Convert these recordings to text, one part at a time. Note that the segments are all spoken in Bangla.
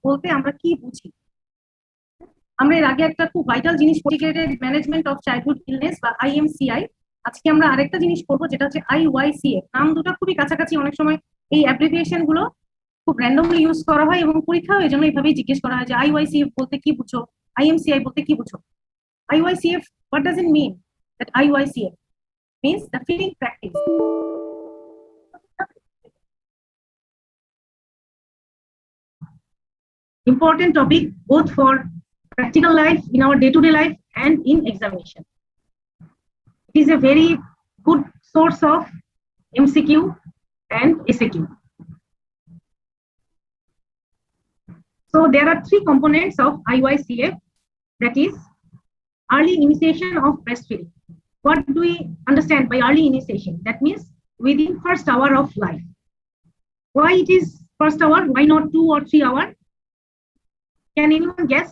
বলতে আমরা কি বুঝি? আমরা এর আগে একটা খুব ভাইটাল জিনিস integrated management of childhood illness বা আইএমসিআই। আজকে আমরা আরেকটা জিনিস করবো যেটা হচ্ছে আইওয়াইসিএফ। নাম দুটো খুবই কাছাকাছি, অনেক সময় এই অ্যাপ্লিকেশন গুলো খুব র্যান্ডমলি ইউজ করা হয় এবং পরীক্ষাও এই জন্য এইভাবেই জিজ্ঞেস করা হয় যে আইওয়াইসিএফ বলতে কি বুঝো, আইএমসিআই বলতে কি বুঝো। আইওয়াইসিএফ, what does it mean? That IYCF means the feeding practice. Important topic both for practical life, in our day-to-day life and in examination. It is a very good source of MCQ and SAQ. So there are three components of IYCF, that is early initiation of breastfeeding. What do we understand by early initiation? That means within first hour of life. Why it is first hour? Why not 2 or 3 hours? Can anyone guess?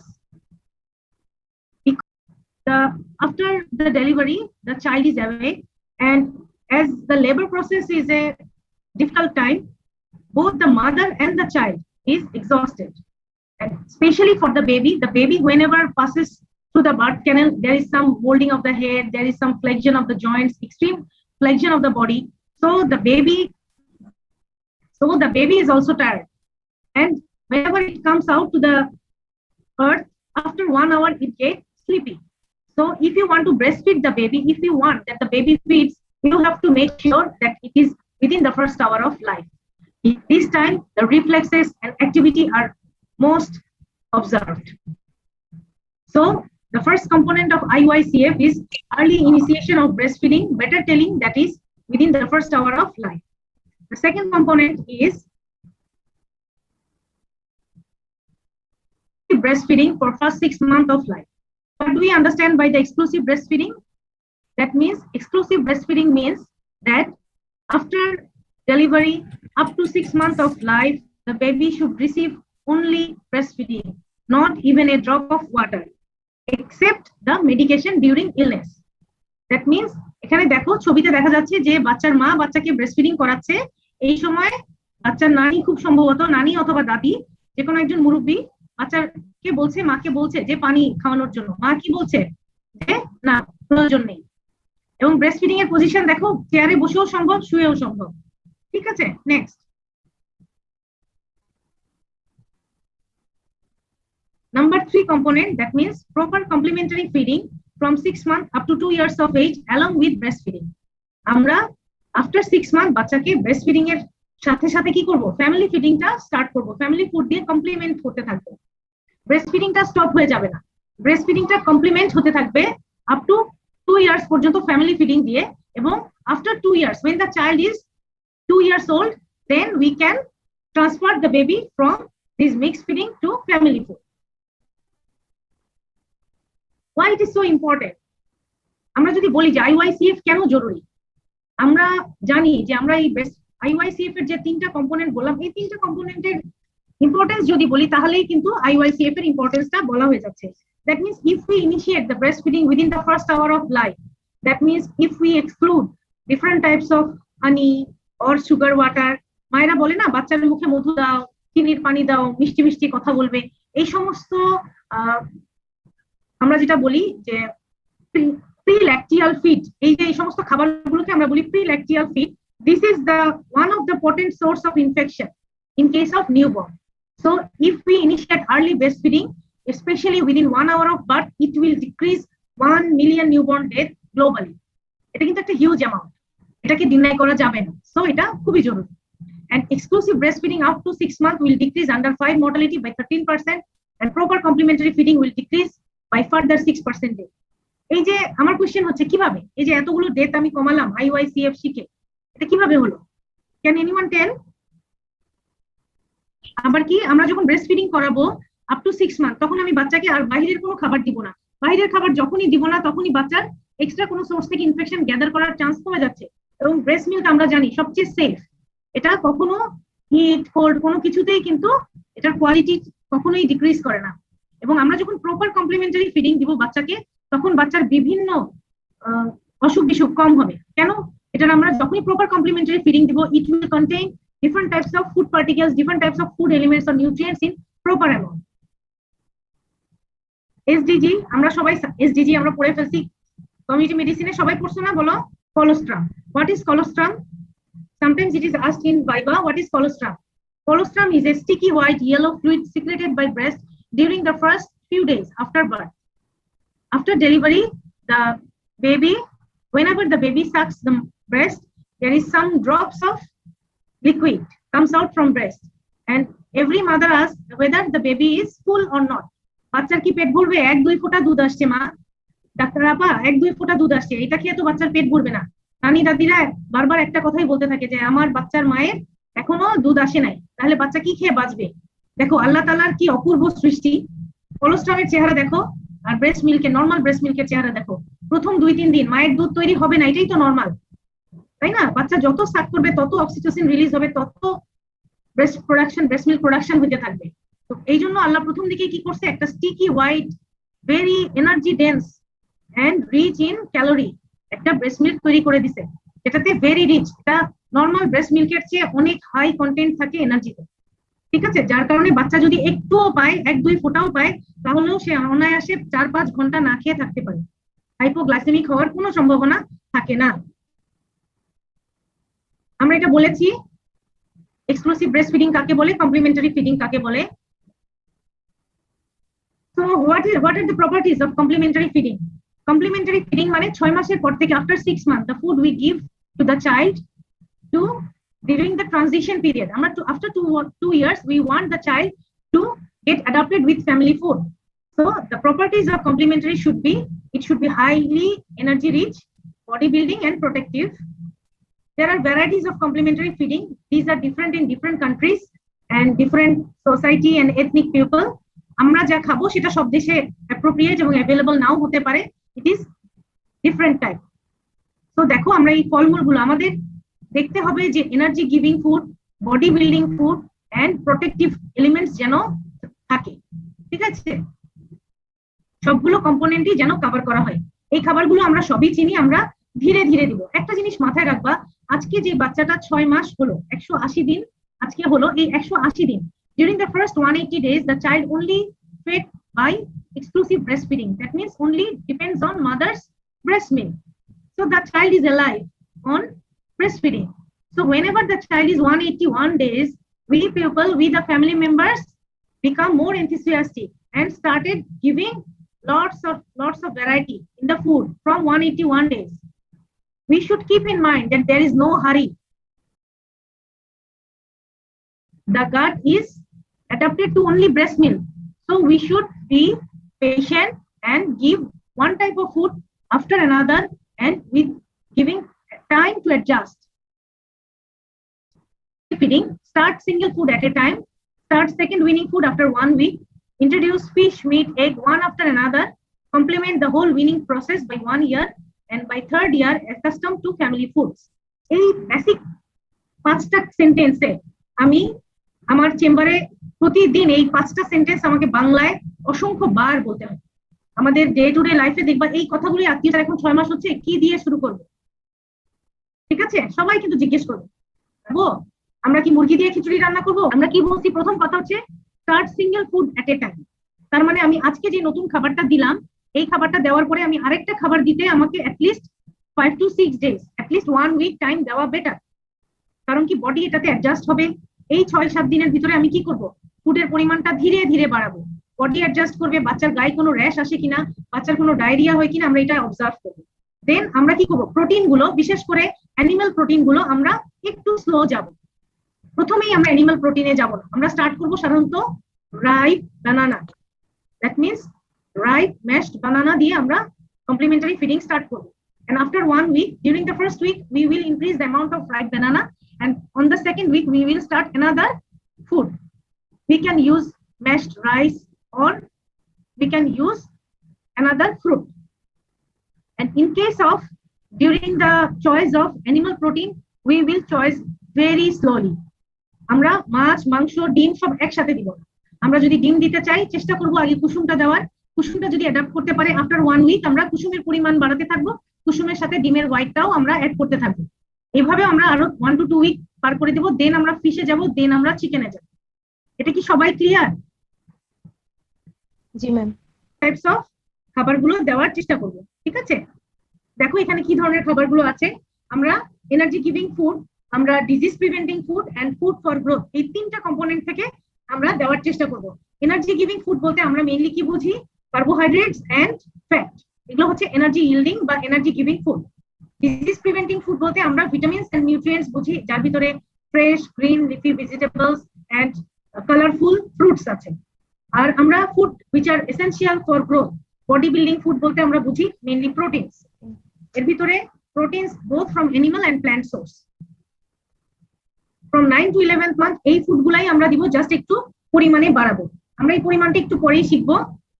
Because after the delivery, the child is awake, and as the labor process is a difficult time, both the mother and the child is exhausted. And especially for the baby whenever passes through the birth canal, there is some molding of the head, there is some flexion of the joints, extreme flexion of the body. So the baby is also tired. And whenever it comes out to the earth, after 1 hour, it gets sleepy. So if you want to breastfeed the baby, if you want that the baby feeds, you have to make sure that it is within the first hour of life. This time, the reflexes and activity are most observed. So the first component of IYCF is early initiation of breastfeeding, better telling, that is within the first hour of life. The second component is breastfeeding for first 6 months of life. What do we understand by the exclusive breastfeeding? That means exclusive breastfeeding means that after delivery up to 6 months of life, the baby should receive only breastfeeding, not even a drop of water, except the medication during illness. That means এখানে দেখো ছবিতে দেখা যাচ্ছে যে বাচ্চার মা বাচ্চাকে ব্রেস্টফিডিং করাচ্ছে। এই সময় বাচ্চার নানি, খুব সম্ভবত নানি অথবা দাদি, যে কোনো একজন মুরব্বী বাচ্চাকে বলছে, মাকে বলছে যে পানি খাওয়ানোর জন্য। মা কি বলছে যে না, প্রয়োজন নেই। এবং ব্রেস্টফিডিং এর পজিশন দেখো, চেয়ারে বসেও সম্ভব, শুয়েও সম্ভব। ঠিক আছে, next. Number 3 component, that means proper complementary feeding from 6 months up to 2 years of age along with breastfeeding. আমরা after 6 months বাচ্চাকে breastfeeding এর সাথে সাথে কি করব? ফ্যামিলি ফিডিংটা স্টার্ট করব, ফ্যামিলি ফুড দিয়ে কমপ্লিমেন্ট করতে থাকবো। ব্রেস্টফিডিংটা স্টপ হয়ে যাবে না, ব্রেস্টফিডিংটা কমপ্লিমেন্ট হতে থাকবে আপ টু 2 ইয়ার্স পর্যন্ত ফ্যামিলি ফিডিং দিয়ে। এবং after 2 years, when the child is 2 years old, then we can transfer the baby from this mixed feeding to family food. Why it is so important? আমরা যদি বলি যে IYCF কেন জরুরি, আমরা জানি যে আমরা এই IYCF এর যে 3টা কম্পোনেন্ট বললাম, এই 3টা কম্পোনেন্টের ইম্পর্টেন্স যদি বলি তাহলেই কিন্তু IYCF এর ইম্পর্টেন্সটা বলা হয়ে যাচ্ছে। That means if we initiate the breastfeeding within the first hour of life, that means if we exclude different types of honey or sugar water, মায়েরা বলে না বাচ্চার মুখে মধু দাও, চিনির পানি দাও, মিষ্টি মিষ্টি কথা বলবে, এই সমস্ত আমরা যেটা বলি যে প্রিল্যাকটিয়াল ফিড, এই যে এই সমস্ত খাবারগুলোকে আমরা বলি প্রিল্যাকটিয়াল feed. This is the one of the potent source of infection in case of newborn. So if we initiate early breastfeeding, especially within 1 hour of birth, it will decrease 1 million newborn death globally. এটা কিন্তু একটা হিউজ অ্যামাউন্ট, এটাকে ডিনাই করা যাবে না। সো এটা খুবই জরুরি। And exclusive breastfeeding up to 6 months will decrease under 5 mortality by 13%, and proper complementary feeding will decrease by further 6%. এই যে আমার কোশ্চেন হচ্ছে কিভাবে এই যে এতগুলো ডেথ আমি কমালাম IYCF শিখে, এটা কিভাবে হলো? ক্যান এনিওয়ান টেল? আবার কি, আমরা যখন ব্রেস্ট ফিডিং করাবো আপ টু 6 মান্থ, তখন আমি বাচ্চাকে আর বাইরের কোনো খাবার দিব না। বাইরের খাবার যখনই দিব না, তখনই বাচ্চার এক্সট্রা কোনো সোর্স থেকে ইনফেকশন গ্যাদার করার চান্স কমে যাচ্ছে। এবং ব্রেস্ট মিল্ক আমরা জানি সবচেয়ে সেফ, এটা কখনো হিট কোল্ড কোনো কিছুতেই কিন্তু এটার কোয়ালিটি কখনোই ডিক্রিজ করে না। এবং আমরা যখন প্রপার কমপ্লিমেন্টারি ফিডিং দিব বাচ্চাকে, তখন বাচ্চার বিভিন্ন অসুখ বিসুখ কম হবে। কেন? এটা আমরা যখনই প্রপার কমপ্লিমেন্টারি ফিডিং দিব, it will contain different types of food particles, different types of food elements or nutrients in proper amount. SDG আমরা সবাই SDG আমরা পড়ে ফেলছি কমিউনিটি মেডিসিনে সবাই পড়ছো না বলো colostrum. What is colostrum? Sometimes it is asked in Viva, what is colostrum? Colostrum is a sticky white yellow fluid secreted by breast during the first few days after birth. After delivery, the baby, whenever the baby sucks the breast, there is some drops of liquid comes out from breast, and every mother asks whether the baby is full or not. বাচ্চার কি পেট ভরবে? 1-2 ফোঁটা দুধ আসছে মা, ডাক্তার আপা 1-2 ফোঁটা দুধ আসছে, এটা খেয়ে তো বাচ্চার পেট ভরবে না। নানি দাদিরা বারবার একটা কথাই বলতে থাকে যে আমার বাচ্চার মায়ের এখনো দুধ আসে নাই, তাহলে বাচ্চা কি খেয়ে বাঁচবে? দেখো আল্লাহ তাআলার কি অপূর্ব সৃষ্টি। কোলোস্ট্রামের চেহারা দেখো আর ব্রেস্ট মিল্কের, নরমাল ব্রেস্ট মিল্কের চেহারা দেখো। প্রথম 2-3 দিন মায়ের দুধ তৈরি হবে না, এটাই তো নরমাল, তাই না? বাচ্চা যত সাক করবে তত অক্সিটোসিন রিলিজ হবে, তত breast production, breast milk production হতে থাকবে। তো এই জন্য আল্লাহ প্রথম দিকে কি করছে, একটা sticky white very energy dense and rich in calorie একটা ব্রেস্ট মিল্ক তৈরি করে দিছে, যেটাতে ভেরি রিচ, এটা নরমাল ব্রেস্ট মিল্কের চেয়ে অনেক হাই কন্টেন্ট থাকে এনার্জিতে, ঠিক আছে? যার কারণে বাচ্চা যদি একটুও পায়, 1-2 ফোঁটাও পায়, তাহলেও সে অনায়াসে 4-5 ঘন্টা না খেয়ে থাকতে পারে, হাইপোগ্লাইসেমিক হওয়ার কোনো সম্ভাবনা থাকে না। আমরা এটা বলেছি এক্সক্লুসিভ ব্রেস্ট ফিডিং কাকে বলে, কমপ্লিমেন্টারি ফিডিং কাকে বলে। So what are the properties of complementary feeding? Complementary feeding মানে 6 মাসের পর থেকে, after 6 months, the food we give to the child to during the transition period. After 2 years, we want the child to get adapted with family food. So the properties of complementary should be, it should be highly energy rich, body building and protective. There are varieties of complementary feeding. These are different in different countries and different society and ethnic people. আমরা যা খাবো সেটা সব দেশে অ্যাপ্রোপ্রিয়েট এবং অ্যাভেলেবল নাও হতে পারে, ইট ইজ ডিফারেন্ট টাইপ। তো দেখো আমরা এই ফলমূলগুলো আমাদের দেখতে হবে যে energy giving food, body building food and protective elements যেন থাকে, ঠিক আছে? সবগুলো কম্পোনেন্টই যেন কভার করা হয়। এই খাবারগুলো আমরা সবই চিনি, আমরা ধীরে ধীরে দিব। একটা জিনিস মাথায় রাখবা, আজকে যে বাচ্চাটা 6 মাস হলো, 180 দিন আজকে হলো, এই 180 দিন during the first 180 days the child only fed by exclusive breastfeeding. That means only depends on mother's breast milk. So the child is alive on breastfeeding. So whenever the child is 181 days, we people, we the family members become more enthusiastic and started giving lots of variety in the food from 181 days. We should keep in mind that there is no hurry. The gut is adapted to only breast milk, so we should be patient and give one type of food after another, and with giving time to adjust. Feeding, start single food at a time, start second weaning food after 1 week, introduce fish, meat, egg one after another, complement the whole weaning process by 1 year, and by 3rd year accustomed to family foods. এই বেসিক 5টা সেন্টেন্সে আমি আমার চেম্বারে প্রতিদিন এই 5টা সেন্টেন্স আমাকে বাংলায় অসংখ্য বার বলতে হয়। আমাদের ডে টু ডে লাইফে দেখবা এই কথাগুলি আত্মীয়রা এখন 6 মাস হচ্ছে কি দিয়ে শুরু করবে, ঠিক আছে? সবাই কিন্তু জিজ্ঞেস করবে আমরা কি মুরগি দিয়ে খিচুড়ি রান্না করব? আমরা কি বলছি? প্রথম কথা হচ্ছে স্টার্ট সিঙ্গেল ফুড এট এ টাইম। তার মানে আমি আজকে যে নতুন খাবারটা দিলাম, এই খাবারটা দেওয়ার পরে আমি আরেকটা খাবার দিতে আমাকে at least 5 to 6 days, at least 1 week time দেওয়া বেটার। কারণ কি বডি এটাতে অ্যাডজাস্ট হবে। এই 6-7 দিনের ভিতরে আমি কি করব, ফুডের পরিমাণটা ধীরে ধীরে বাড়াবো, বডি অ্যাডজাস্ট করবে, বাচ্চার গায়ে কোনো র্যাশ আসে কিনা, বাচ্চার কোনো ডায়রিয়া হয় কিনা আমরা এটা অবজার্ভ করব। দেন আমরা কি করব, প্রোটিন গুলো, বিশেষ করে অ্যানিমাল প্রোটিন গুলো আমরা একটু স্লো যাব। প্রথমেই আমরা অ্যানিমাল প্রোটিনে যাব না, আমরা স্টার্ট করব সাধারণত ripe banana, that means ripe mashed banana দিয়ে আমরা কমপ্লিমেন্টারি ফিডিং স্টার্ট করব। And after 1 week, during the first week, we will increase the amount of ripe banana, and on the second week, we will start another food. We can use mashed rice, or we can use another fruit. And in case of during the choice of animal protein, we will choose very slowly. আমরা মাছ, মাংস, ডিম সব একসাথে দিব। আমরা যদি ডিম দিতে চাই চেষ্টা করব আগে কুসুমটা দেওয়ার। কুসুমটা যদি অ্যাডাপ্ট করতে পারে আফটার 1 week আমরা কুসুমের পরিমাণ বাড়াতে থাকবো, কুসুমের সাথে ডিমের হোয়াইটটাও আমরা অ্যাড করতে থাকবো। এইভাবে আমরা আরো 1 to 2 week পার করে দেবো, দেন আমরা ফিশে যাব, দেন আমরা চিকেনে যাব। এটা কি সবাই clear? G ma'am. Types of খাবারগুলো দেওয়ার চেষ্টা করব, ঠিক আছে? দেখো এখানে কি ধরনের খাবারগুলো আছে। আমরা এনার্জি গিভিং ফুড, আমরা disease preventing food and food for growth, এই তিনটা কম্পোনেন্ট থেকে আমরা দেওয়ার চেষ্টা করব। এনার্জি গিভিং ফুড বলতে আমরা মেইনলি কি বুঝি? কার্বোহাইড্রেটস এন্ড ফ্যাট, এগুলো হচ্ছে এনার্জি ইল্ডিং বা energy giving food. Disease preventing food বলতে আমরা ভিটামিনস এন্ড নিউট্রিয়েন্টস বুঝি, যার ভিতরে fresh green leafy vegetables and colourful fruits আছে। আর আমরা food which are essential for growth, body building food বলতে আমরা বুঝি মেইনলি প্রোটিনস, এর ভিতরে proteins both from animal and plant source. From 9 to 11th month এই ফুডগুলাই আমরা দিব, জাস্ট একটু পরিমাণে বাড়াবো। আমরা এই পরিমাণটা একটু পরেই শিখবো।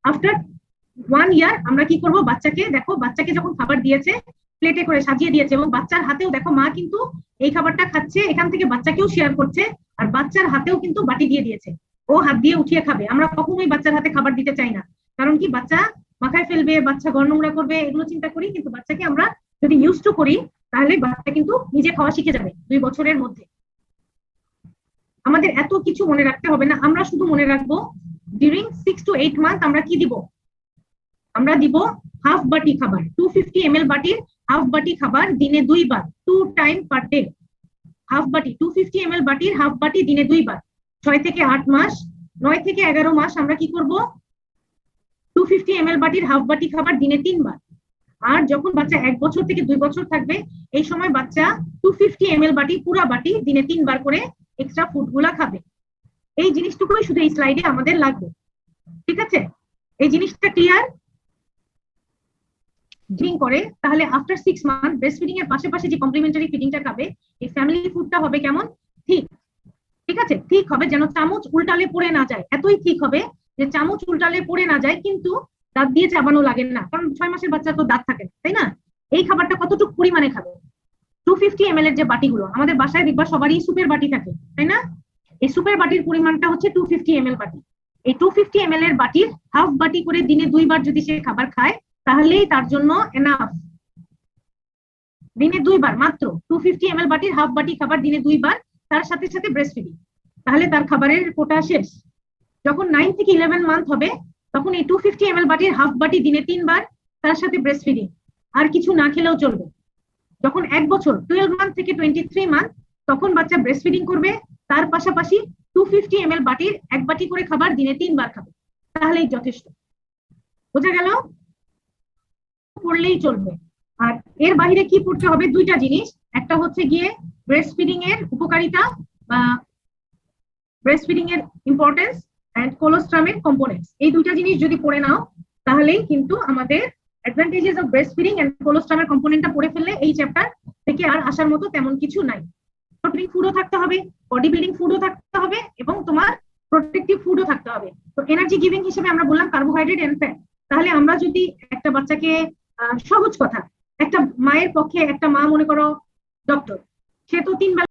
আফটার 1 ইয়ার আমরা কি করব, বাচ্চাকে দেখো, বাচ্চাকে যখন খাবার দিয়েছে প্লেটে করে সাজিয়ে দিয়েছে এবং বাচ্চার হাতেও দেখো মা কিন্তু এই খাবারটা খাচ্ছে, এখান থেকে বাচ্চাকেও শেয়ার করছে, আর বাচ্চার হাতেও কিন্তু বাটি দিয়ে দিয়েছে, ও হাত দিয়ে উঠিয়ে খাবে। আমরা কখনোই বাচ্চার হাতে খাবার দিতে চাই না, কারণ কি বাচ্চা মাথায় ফেলবে, বাচ্চা ঘর নোংরা করবে, এগুলো চিন্তা করি। কিন্তু বাচ্চাকে আমরা যদি ইউজ টু করি তাহলে বাচ্চা কিন্তু নিজে খাওয়া শিখে যাবে 2 বছরের মধ্যে। আমাদের এত কিছু মনে রাখতে হবে না, আমরা শুধু মনে রাখবো ডিউরিং 6 to 8 মান্থ আমরা কি দিব, আমরা দিব হাফ বাটি খাবার, 250 ml বাটির হাফ বাটি খাবার দিনে 2 বার, 2 টাইম পার ডে। হাফ বাটি 250 ml বাটির হাফ বাটি দিনে 2 বার। 6 থেকে 8 মাস, 9 থেকে 11 মাস আমরা কি করব, 250 ml বাটির হাফ বাটি খাবার দিনে 3 বার। আর যখন বাচ্চা 1 বছর থেকে 2 বছর থাকবে, এই সময় বাচ্চা 250 ml বাটি পুরা বাটি দিনে 3 বার করে এক্সট্রা ফুড গুলা খাবে। এই জিনিসটুকুই শুধু এই স্লাইডে আমাদের লাগবে, ঠিক আছে? এই জিনিসটা ক্লিয়ার করে তাহলে আফটার 6 মান্থ ব্রেস্ট ফিডিং এর পাশাপাশি যে কমপ্লিমেন্টারি ফিডিংটা খাবে, এই ফ্যামিলি ফুডটা হবে কেমন, ঠিক, ঠিক আছে? ঠিক হবে যেন চামচ উল্টালে পড়ে না যায়, এতই ঠিক হবে যে চামচ উল্টালে পড়ে না যায়, কিন্তু দাঁত দিয়ে চাবানো লাগে না, কারণ 6 মাসের বাচ্চা তো দাঁত থাকে না, তাই না? এই খাবারটা কতটুকু পরিমাণে খাবে, 250 ml এর যে বাটিগুলো আমাদের বাসায় দেখবা সবারই সুপের বাটি থাকে, তাই না? এই সুপের বাটির পরিমাণটা হচ্ছে 250 ml বাটি। এই 250 ml এর বাটির হাফ বাটি করে দিনে 2 বার যদি সে খাবার খায় তাহলেই তার জন্য এনাফ। দিনে 2 বার মাত্র 250 ml বাটির হাফ বাটি খাবার দিনে 2 বার, তার সাথে সাথে ব্রেস্ট ফিডিং, তাহলে তার খাবারের কোটা শেষ। যখন 9 থেকে 11 মান্থ হবে তখন এই 250 ml বাটির হাফ বাটি দিনে 3 বার, তার সাথে ব্রেস্ট ফিডিং, আর কিছু না খেলেও চলবে। যখন 1 বছর 12 মান্থ থেকে 23 মান্থ তখন বাচ্চা ব্রেস্ট ফিডিং করবে, তার পাশাপাশি 250 ml বাটির 1 বাটি করে খাবার দিনে 3 বার খাবে, তাহলেই যথেষ্ট। বোঝা গেল? পড়লেই চলবে। আর এর বাইরে কি পড়তে হবে, দুইটা জিনিস, একটা হচ্ছে গিয়ে ব্রেস্ট ফিডিং এর উপকারিতা বা ব্রেস্ট ফিডিং এর ইম্পর্টেন্স এন্ড কোলোস্ট্রামের কম্পোনেন্টস, এই দুইটা জিনিস যদি পড়ে নাও তাহলেই কিন্তু আমাদের advantages of breast feeding and কোলোস্ট্রামের কম্পোনেন্টটা পড়ে ফেললে এই চ্যাপ্টার থেকে আর আসার মতো তেমন কিছু নাই। প্রোটিন ফুডও থাকতে হবে, বডি বিল্ডিং ফুডও থাকতে হবে এবং তোমার প্রোটেক্টিভ ফুডও থাকতে হবে। তো এনার্জি গিভিং হিসেবে আমরা বললাম কার্বোহাইড্রেট এন্ড ফ্যাট। তাহলে আমরা যদি একটা বাচ্চাকে সহজ কথা, একটা মায়ের পক্ষে, একটা মা মনে করো ডক্টর, সে তো 3 বেলা